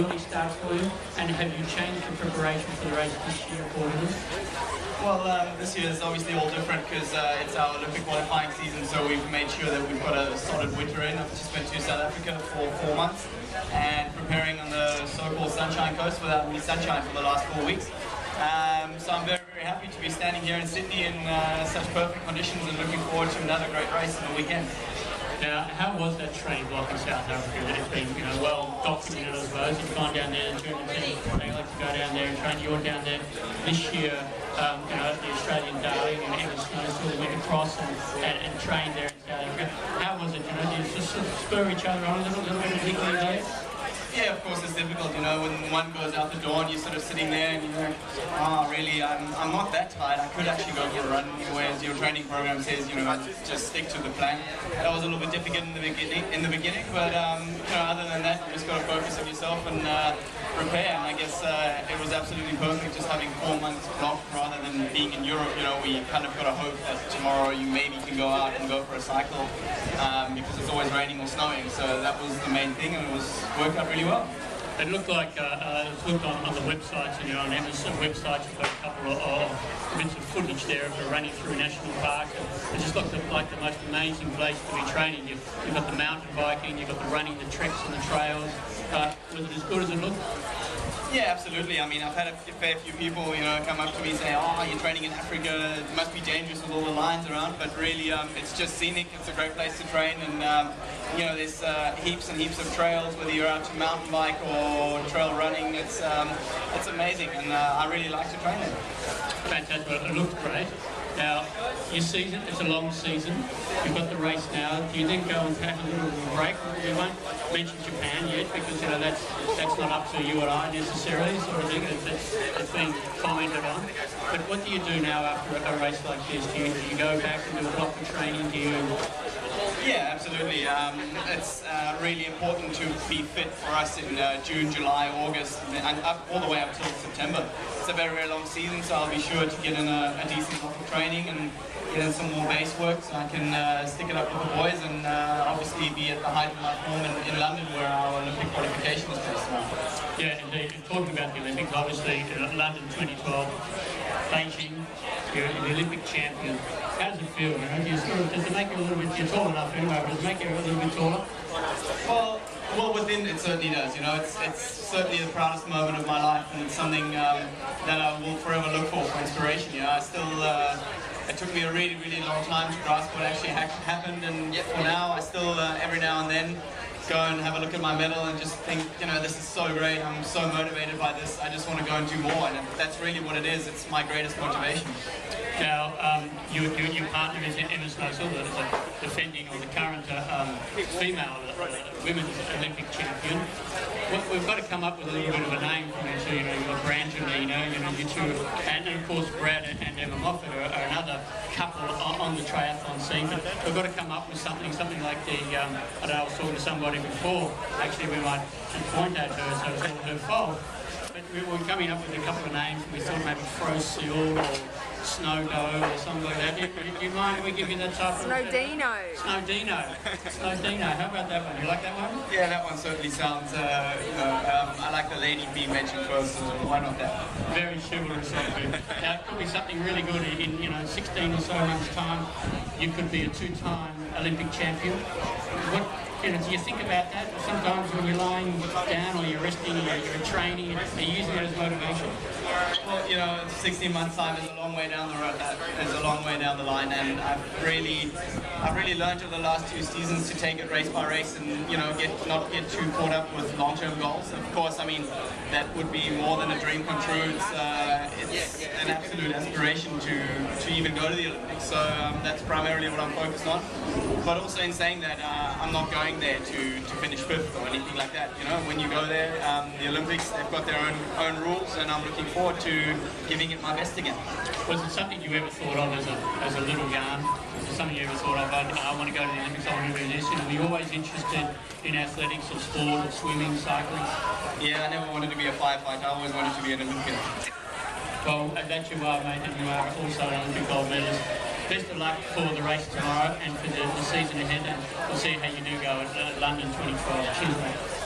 early start for you? And have you changed your preparation for the race this year accordingly? Well, this year is obviously all different because it's our Olympic qualifying season, so we've made sure that we've got a solid winter in. I've just been to South Africa for 4 months and preparing on the so-called Sunshine Coast without any sunshine for the last 4 weeks. So I'm very, very happy to be standing here in Sydney in such perfect conditions and looking forward to another great race on the weekend. Now, how was that training block in South Africa? It's been, well documented, I suppose. You've gone down there, the German team, they like to go down there and train. You're down there this year, the Australian darling and Emma Snow sort of went across and trained there in South Africa. How was it? Do you just sort of spur each other on a little bit of nickname there? Yeah, of course it's difficult, when one goes out the door and you're sort of sitting there and you're like, really, I'm not that tired, I could actually go for a run, whereas your training program says, just stick to the plan. That was a little bit difficult in the beginning, but, other than that, you just got to focus on yourself and prepare, and I guess it was absolutely perfect just having 4 months blocked rather than being in Europe. We kind of got to hope that tomorrow you maybe can go out and go for a cycle because it's always raining or snowing, so that was the main thing, and it worked out really well. It looked like, it's looked on the websites, and on Amazon websites, you've got a couple of bits of footage there of running through national parks. It just looked like the most amazing place to be training. You've got the mountain biking, you've got the running, the treks and the trails. Was it as good as it looked? Yeah, absolutely. I mean, I've had a fair few people, come up to me and say, you're training in Africa, it must be dangerous with all the lions around, but really, it's just scenic, it's a great place to train, and, there's heaps and heaps of trails, whether you're out to mountain bike or trail running, it's amazing, and I really like to train there. Fantastic, it looked great. Now, your season, it's a long season. You've got the race now. Do you think go and have a little break? You won't mention Japan yet because that's not up to you and I necessarily, sort of thing. It's been commented on. But what do you do now after a race like this? Do you go back and do a block of training? Do you? Yeah, absolutely. It's really important to be fit for us in June, July, August, and all the way up till September. It's a very, very long season, so I'll be sure to get in a decent block of training and get in some more base work so I can stick it up with the boys and obviously be at the height of my form in London where our Olympic qualification is based on. Yeah, indeed. Talking about the Olympics, obviously London 2012, Beijing, you're the Olympic champion. How does it feel? Does it make you a little bit, you're tall enough anyway, but does it make you a little bit taller? Well, within it certainly does. It's certainly the proudest moment of my life, and it's something that I will forever look for inspiration. It took me a really, really long time to grasp what actually happened, and yet for now, I still every now and then go and have a look at my medal and just think, this is so great. I'm so motivated by this. I just want to go and do more, and that's really what it is. It's my greatest motivation. Now, your partner is Emma Snow, the defending or the current female women's Olympic champion. We've got to come up with a little bit of a name for you two. You've got Brangelina, you two, and of course Brad and Emma Moffat are another couple on the triathlon scene. But we've got to come up with something like the, I don't know, I was talking to somebody before, actually we might point at her, so it's all her fault. But we were coming up with a couple of names. We thought maybe Fro Seal or Snow Doe or something like that. Do you mind if we give you that type of... Snowdino. Snowdino. How about that one? You like that one? Yeah, that one certainly sounds, I like the lady being mentioned first, so why not that? Very chivalrous of you. Now, it could be something really good in, 16 or so months' time. You could be a two-time Olympic champion. Do you think about that sometimes when you're lying down or you're resting or you're training, are you using it as motivation? Well, 16 months time is a long way down the road. Is a long way down the line, and I've really learned over the last 2 seasons to take it race by race, and not get too caught up with long-term goals. Of course, I mean that would be more than a dream come true. It's an absolute aspiration to even go to the Olympics. So that's primarily what I'm focused on. But also in saying that, I'm not going there to finish 5th or anything like that. When you go there, the Olympics, they've got their own rules, and I'm looking forward to giving it my best again. Was it something you ever thought of as a little yarn? Was it something you ever thought of, I want to go to the Olympics, I want to do this? Were you always interested in athletics or sport or swimming, cycling? Yeah, I never wanted to be a firefighter, I always wanted to be an Olympian. Well, that you are, mate, and you are also an Olympic gold medalist. Best of luck for the race tomorrow and for the season ahead, and we'll see how you do go at London 2012. Cheers, mate.